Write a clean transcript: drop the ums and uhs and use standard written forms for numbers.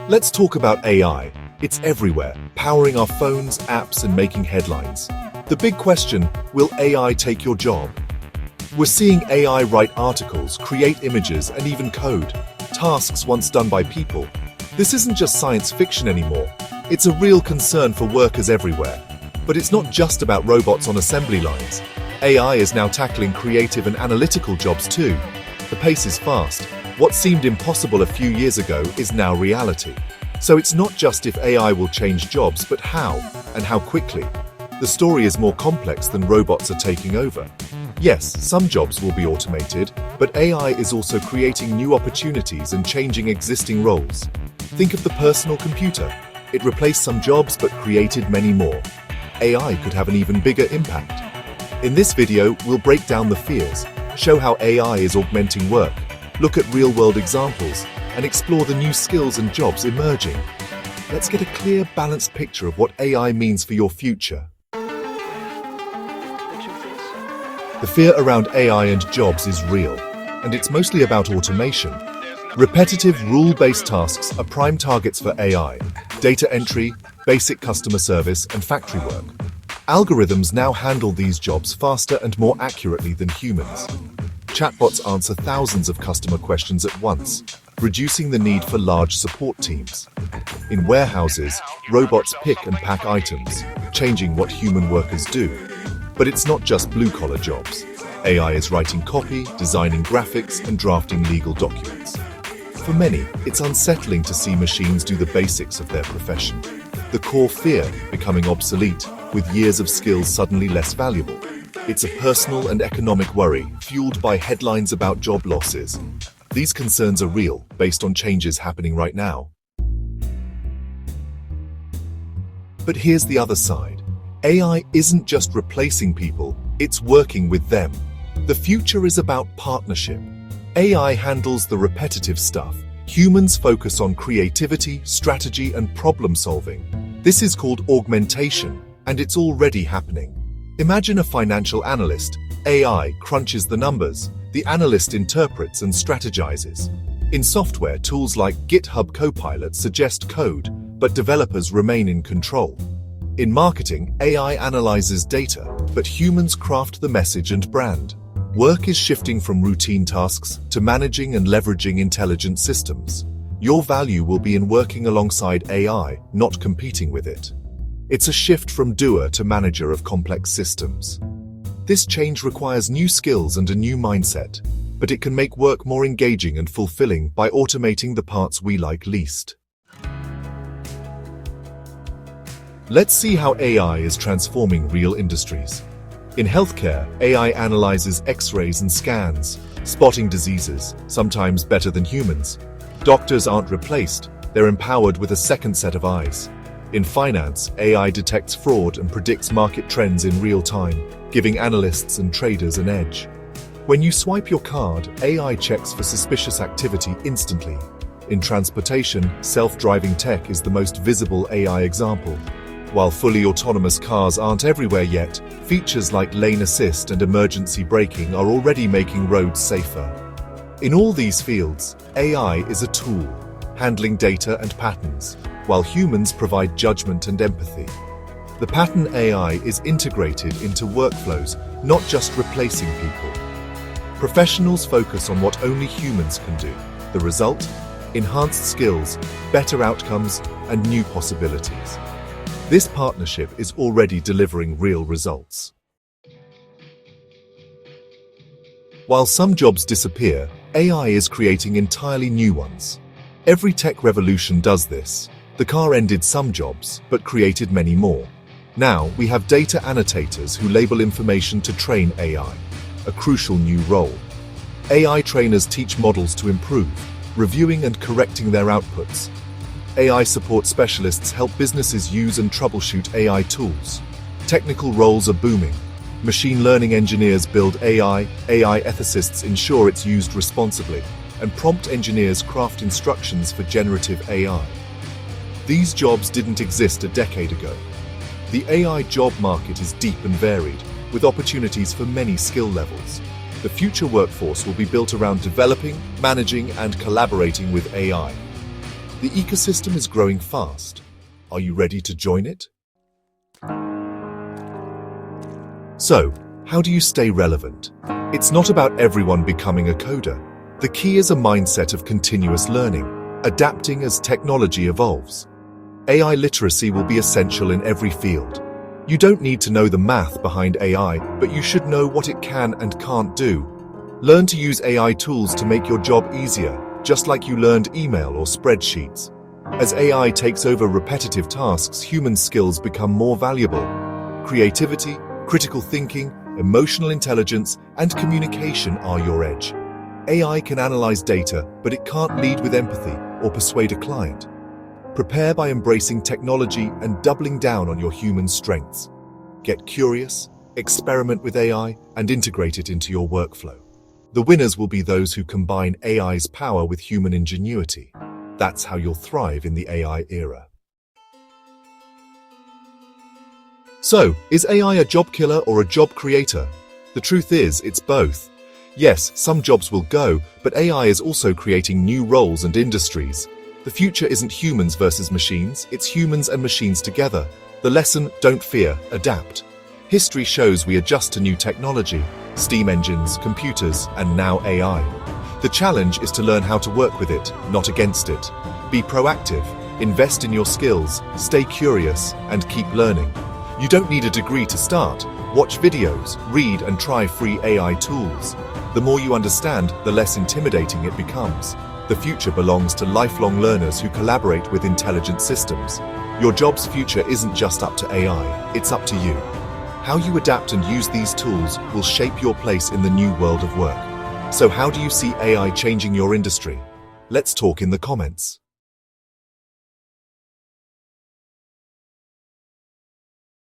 Let's talk about AI. It's everywhere, powering our phones, apps, and making headlines. The big question, will AI take your job? We're seeing AI write articles, create images, and even code, tasks once done by people. This isn't just science fiction anymore. It's a real concern for workers everywhere. But it's not just about robots on assembly lines. AI is now tackling creative and analytical jobs too. The pace is fast. What seemed impossible a few years ago is now reality. So it's not just if AI will change jobs, but how, and how quickly. The story is more complex than robots are taking over. Yes, some jobs will be automated, but AI is also creating new opportunities and changing existing roles. Think of the personal computer. It replaced some jobs but created many more. AI could have an even bigger impact. In this video, we'll break down the fears, show how AI is augmenting work, look at real-world examples, and explore the new skills and jobs emerging. Let's get a clear, balanced picture of what AI means for your future. The fear around AI and jobs is real, and it's mostly about automation. Repetitive, rule-based tasks are prime targets for AI: data entry, basic customer service, and factory work. Algorithms now handle these jobs faster and more accurately than humans. Chatbots answer thousands of customer questions at once, reducing the need for large support teams. In warehouses, robots pick and pack items, changing what human workers do. But it's not just blue-collar jobs. AI is writing copy, designing graphics, and drafting legal documents. For many, it's unsettling to see machines do the basics of their profession. The core fear, becoming obsolete, with years of skills suddenly less valuable. It's a personal and economic worry, fueled by headlines about job losses. These concerns are real, based on changes happening right now. But here's the other side. AI isn't just replacing people, it's working with them. The future is about partnership. AI handles the repetitive stuff. Humans focus on creativity, strategy, and problem solving. This is called augmentation, and it's already happening. Imagine a financial analyst. AI crunches the numbers. The analyst interprets and strategizes. In software, tools like GitHub Copilot suggest code, but developers remain in control. In marketing, AI analyzes data, but humans craft the message and brand. Work is shifting from routine tasks to managing and leveraging intelligent systems. Your value will be in working alongside AI, not competing with it. It's a shift from doer to manager of complex systems. This change requires new skills and a new mindset, but it can make work more engaging and fulfilling by automating the parts we like least. Let's see how AI is transforming real industries. In healthcare, AI analyzes X-rays and scans, spotting diseases, sometimes better than humans. Doctors aren't replaced, they're empowered with a second set of eyes. In finance, AI detects fraud and predicts market trends in real time, giving analysts and traders an edge. When you swipe your card, AI checks for suspicious activity instantly. In transportation, self-driving tech is the most visible AI example. While fully autonomous cars aren't everywhere yet, features like lane assist and emergency braking are already making roads safer. In all these fields, AI is a tool, handling data and patterns, while humans provide judgment and empathy. The pattern AI is integrated into workflows, not just replacing people. Professionals focus on what only humans can do. The result? Enhanced skills, better outcomes, and new possibilities. This partnership is already delivering real results. While some jobs disappear, AI is creating entirely new ones. Every tech revolution does this. The car ended some jobs, but created many more. Now, we have data annotators who label information to train AI, a crucial new role. AI trainers teach models to improve, reviewing and correcting their outputs. AI support specialists help businesses use and troubleshoot AI tools. Technical roles are booming. Machine learning engineers build AI ethicists ensure it's used responsibly, and prompt engineers craft instructions for generative AI. These jobs didn't exist a decade ago. The AI job market is deep and varied, with opportunities for many skill levels. The future workforce will be built around developing, managing, and collaborating with AI. The ecosystem is growing fast. Are you ready to join it? So, how do you stay relevant? It's not about everyone becoming a coder. The key is a mindset of continuous learning, adapting as technology evolves. AI literacy will be essential in every field. You don't need to know the math behind AI, but you should know what it can and can't do. Learn to use AI tools to make your job easier, just like you learned email or spreadsheets. As AI takes over repetitive tasks, human skills become more valuable. Creativity, critical thinking, emotional intelligence, and communication are your edge. AI can analyze data, but it can't lead with empathy or persuade a client. Prepare by embracing technology and doubling down on your human strengths. Get curious, experiment with AI, and integrate it into your workflow. The winners will be those who combine AI's power with human ingenuity. That's how you'll thrive in the AI era. So, is AI a job killer or a job creator? The truth is, it's both. Yes, some jobs will go, but AI is also creating new roles and industries. The future isn't humans versus machines, it's humans and machines together. The lesson, don't fear, adapt. History shows we adjust to new technology, steam engines, computers, and now AI. The challenge is to learn how to work with it, not against it. Be proactive, invest in your skills, stay curious, and keep learning. You don't need a degree to start. Watch videos, read, and try free AI tools. The more you understand, the less intimidating it becomes. The future belongs to lifelong learners who collaborate with intelligent systems. Your job's future isn't just up to AI, it's up to you. How you adapt and use these tools will shape your place in the new world of work. So how do you see AI changing your industry? Let's talk in the comments.